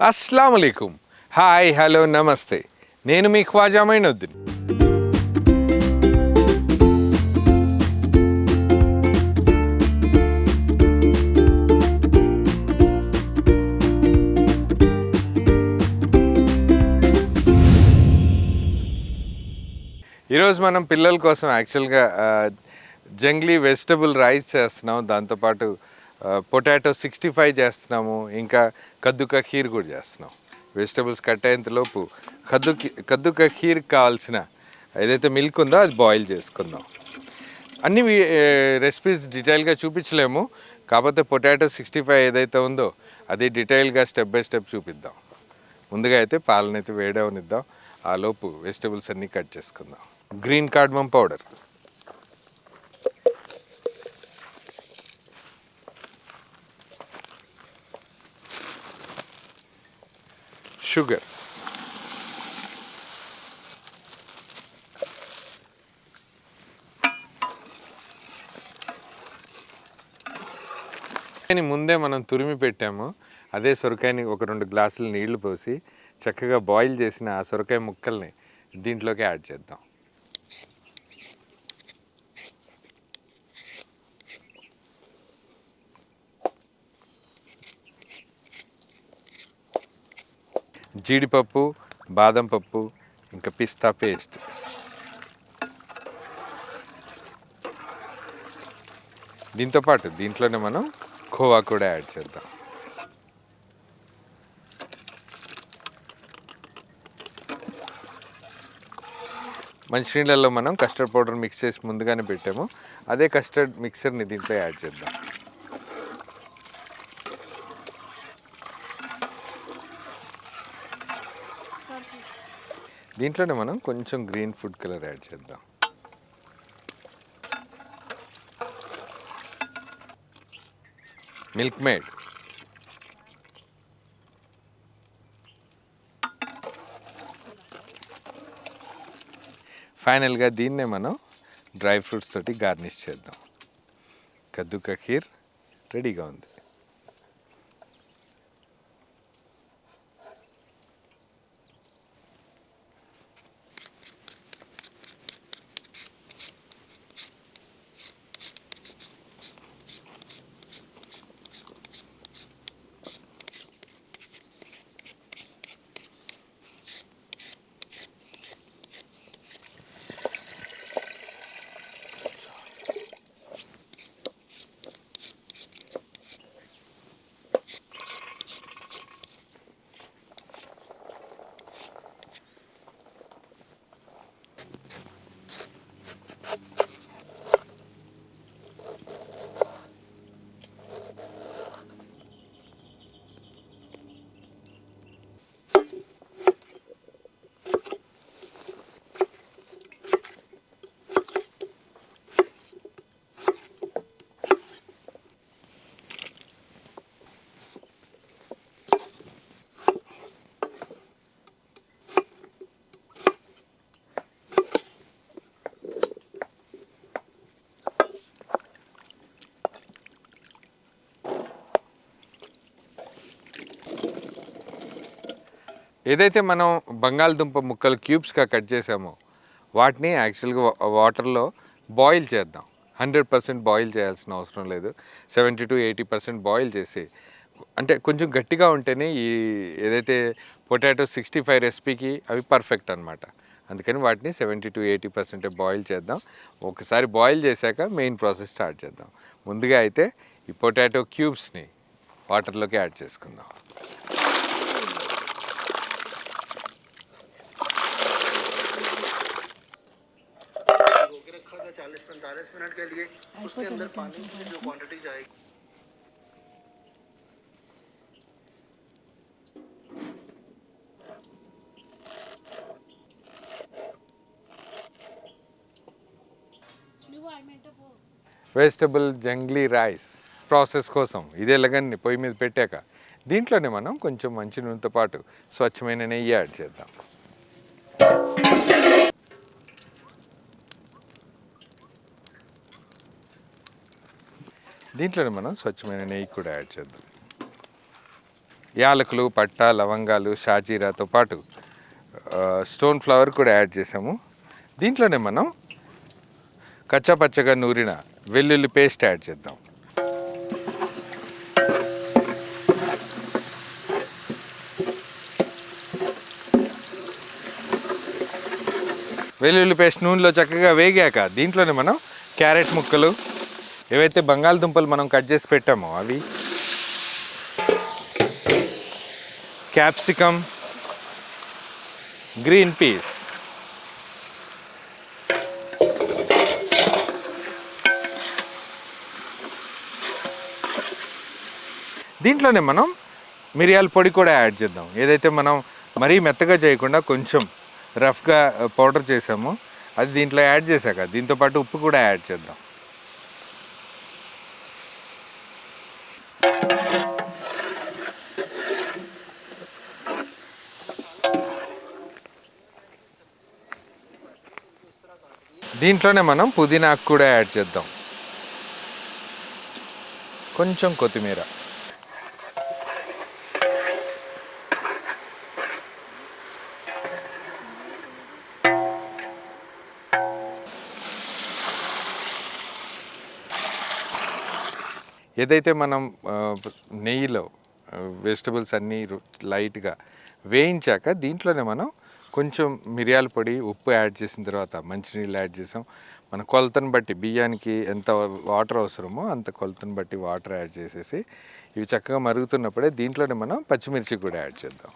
అస్సలాము అలైకుం. Hi, hello, నమస్తే. నేను మీ ఖ్వాజా మైనుద్దీన్. ఈరోజు మనం పిల్లల కోసం యాక్చువల్గా జంగ్లీ వెజిటబుల్ రైస్ చేస్తున్నాం. దాంతోపాటు పొటాటో 65 చేస్తున్నాము. ఇంకా కద్దుకా ఖీర్ కూడా చేస్తున్నాం. వెజిటబుల్స్ కట్ అయ్యేంతలోపు కద్దుకా ఖీర్కి కావాల్సిన ఏదైతే మిల్క్ ఉందో అది బాయిల్ చేసుకుందాం. అన్ని రెసిపీస్ డీటెయిల్గా చూపించలేము. కాకపోతే పొటాటో 65 ఏదైతే ఉందో అది డీటెయిల్గా స్టెప్ బై స్టెప్ చూపిద్దాం. ముందుగా అయితే పాలనైతే వేడవనిద్దాం. ఆ లోపు వెజిటబుల్స్ అన్నీ కట్ చేసుకుందాం. గ్రీన్ కార్డమమ్ పౌడర్, షుగర్, ముందే మనం తురిమి పెట్టాము. అదే సొరకాయని ఒక 2 గ్లాసులు నీళ్లు పోసి చక్కగా బాయిల్ చేసిన ఆ సొరకాయ ముక్కల్ని దీంట్లోకి యాడ్ చేద్దాం. జీడిపప్పు, బాదం పప్పు, ఇంకా పిస్తా పేస్ట్. దీంతోపాటు దీంట్లోనే మనం ఖోవా కూడా యాడ్ చేద్దాం. మంచినీళ్ళల్లో మనం కస్టర్డ్ పౌడర్ మిక్స్ చేసి ముందుగానే పెట్టాము. అదే కస్టర్డ్ మిక్సర్ని దీంట్లో యాడ్ చేద్దాం. దీంట్లోనే మనం కొంచెం గ్రీన్ ఫుడ్ కలర్ యాడ్ చేద్దాం. మిల్క్ మేడ్, ఫైనల్గా దీన్నే మనం డ్రై ఫ్రూట్స్ తోటి గార్నిష్ చేద్దాం. కద్దుకా ఖీర్ రెడీగా ఉంది. ఏదైతే మనం బంగాళదుంప ముక్కలు క్యూబ్స్గా కట్ చేసామో వాటిని యాక్చువల్గా వాటర్లో బాయిల్ చేద్దాం. 100% బాయిల్ చేయాల్సిన అవసరం లేదు. 70-80% బాయిల్ చేసి, అంటే కొంచెం గట్టిగా ఉంటేనే ఈ ఏదైతే పొటాటో 65 రెసిపీకి అవి పర్ఫెక్ట్ అనమాట. అందుకని వాటిని 70-80% బాయిల్ చేద్దాం. ఒకసారి బాయిల్ చేశాక మెయిన్ ప్రాసెస్ స్టార్ట్ చేద్దాం. ముందుగా అయితే ఈ పొటాటో క్యూబ్స్ని వాటర్లోకి యాడ్ చేసుకుందాం. रखा था 40-45 मिनट के लिए, उसके अंदर पानी की जो क्वांटिटी जाएगी వెజిటబుల్ జంగ్లీ రైస్ ప్రాసెస్ కోసం ఇదే లగన్ని పొయ్యి మీద పెట్టాక దీంట్లోనే మనం కొంచెం మంచి నూనెతో పాటు స్వచ్ఛమైన నెయ్యి యాడ్ చేద్దాం. దీంట్లోనే మనం స్వచ్ఛమైన నెయ్యి కూడా యాడ్ చేద్దాం. యాలకులు, పట్ట, లవంగాలు, షాజీరాతో పాటు స్టోన్ ఫ్లవర్ కూడా యాడ్ చేసాము. దీంట్లోనే మనం కచ్చాపచ్చగా నూరిన వెల్లుల్లి పేస్ట్ యాడ్ చేద్దాం. వెల్లుల్లి పేస్ట్ నూనెలో చక్కగా వేగాక దీంట్లోనే మనం క్యారెట్ ముక్కలు, ఏవైతే బంగాళదుంపలు మనం కట్ చేసి పెట్టామో అవి, క్యాప్సికమ్, గ్రీన్ పీస్, దీంట్లోనే మనం మిరియాల పొడి కూడా యాడ్ చేద్దాం. ఏదైతే మనం మరీ మెత్తగా చేయకుండా కొంచెం రఫ్గా పౌడర్ చేసామో అది దీంట్లో యాడ్ చేశాక దీంతోపాటు ఉప్పు కూడా యాడ్ చేద్దాం. దీంట్లోనే మనం పుదీనాకు కూడా యాడ్ చేద్దాం, కొంచెం కొత్తిమీర. ఏదైతే మనం నెయ్యిలో వెజిటబుల్స్ అన్నీ లైట్గా వేయించాక దీంట్లోనే మనం కొంచెం మిరియాల పొడి, ఉప్పు యాడ్ చేసిన తర్వాత మంచినీళ్ళు యాడ్ చేసాం. మన కొలతను బట్టి బియ్యానికి ఎంత వాటర్ అవసరమో అంత కొలతను బట్టి వాటర్ యాడ్ చేసేసి ఇవి చక్కగా మరుగుతున్నప్పుడే దీంట్లోనే మనం పచ్చిమిర్చి కూడా యాడ్ చేద్దాం.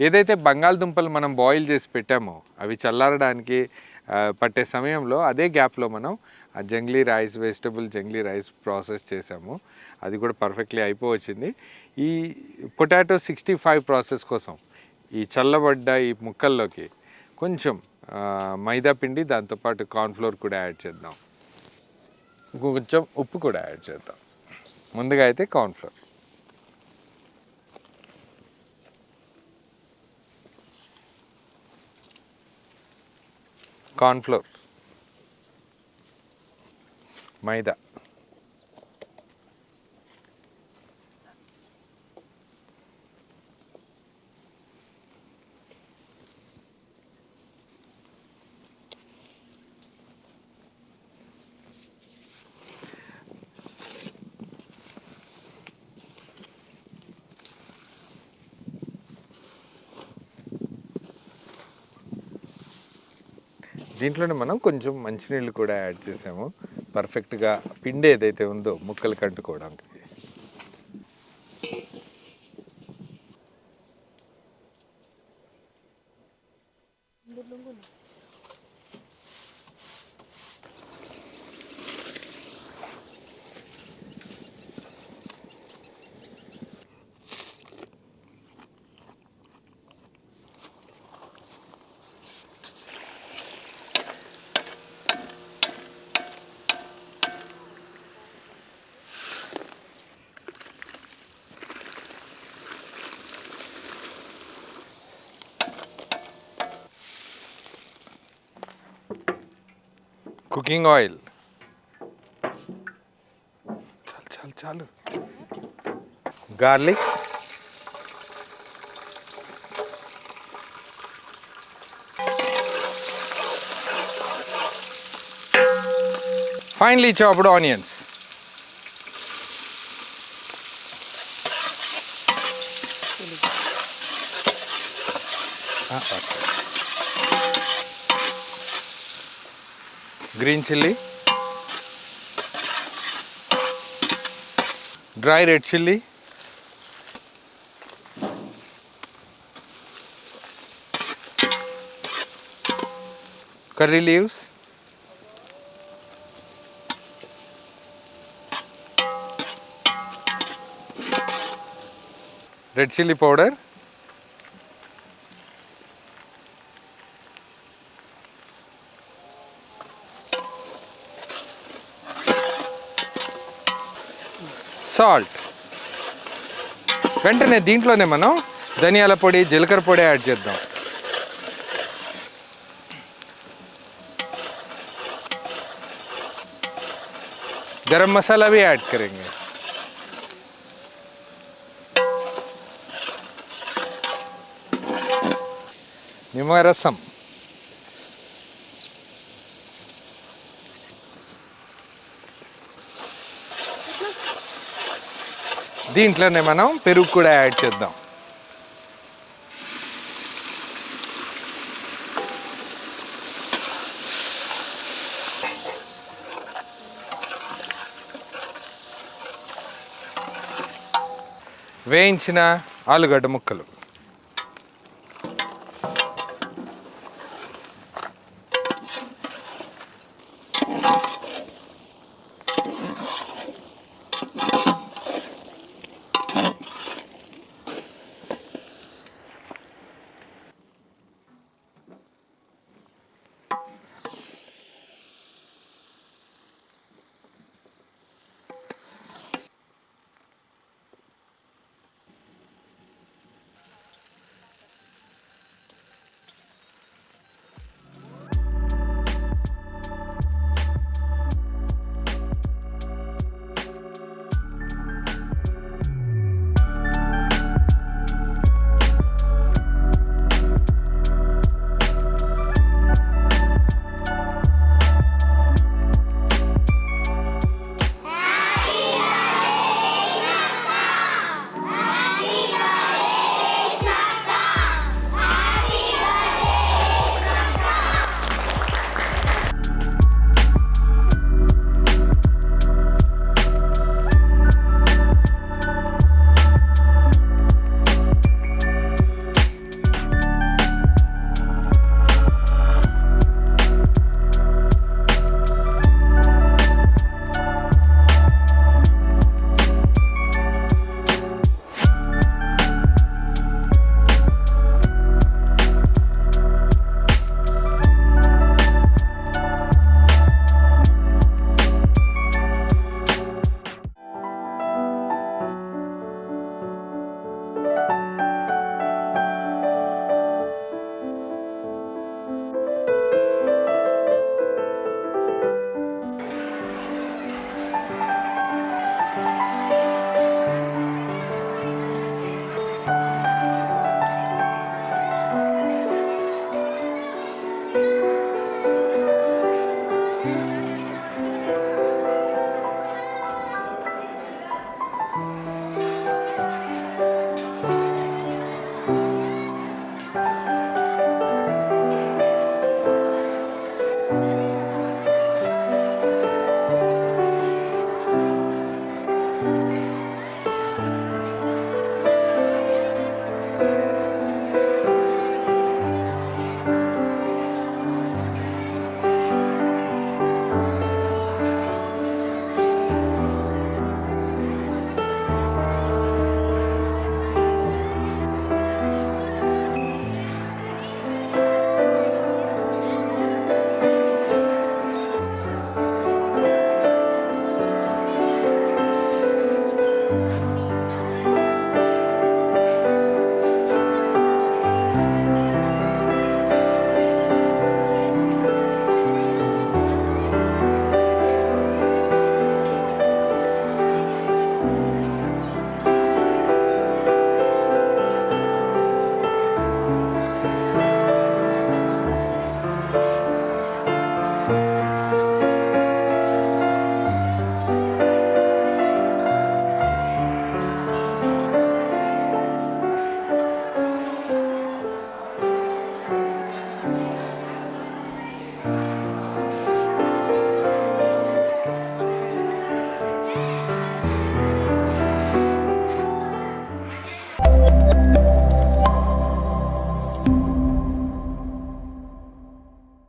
ఏదైతే బంగాళదుంపలు మనం బాయిల్ చేసి పెట్టామో అవి చల్లారడానికి పట్టే సమయంలో అదే గ్యాప్లో మనం ఆ Junglee rice, vegetable Junglee rice process చేసాము. అది కూడా పర్ఫెక్ట్లీ అయిపోవచ్చింది. ఈ పొటాటో 65 ప్రాసెస్ కోసం ఈ చల్లబడ్డ ఈ ముక్కల్లోకి కొంచెం మైదా పిండి, దాంతోపాటు కార్న్ఫ్లోర్ కూడా యాడ్ చేద్దాం. కొంచెం ఉప్పు కూడా యాడ్ చేద్దాం. ముందుగా అయితే కార్న్ఫ్లోర్, కార్న్ఫ్లోర్, మైదా, దీంట్లోనే మనం కొంచెం మంచినీళ్ళు కూడా యాడ్ చేసాము పర్ఫెక్ట్గా పిండి ఏదైతే ఉందో ముక్కలు కంటుకోవడానికి. కుకింగ్ ఆయిల్ చాలు చాలు, garlic, finely chopped onions, green chilli, dry red chilli, curry leaves, red chili powder, salt. వెంటనే దీంట్లోనే మనం ధనియాల పొడి, జీలకర్ర పొడి యాడ్ చేద్దాం. गरम मसाला भी ऐड करेंगे. నిమ్మరసం, దీంట్లోనే మనం పెరుగు కూడా యాడ్ చేద్దాం. వేయించిన ఆలుగడ్డ ముక్కలు,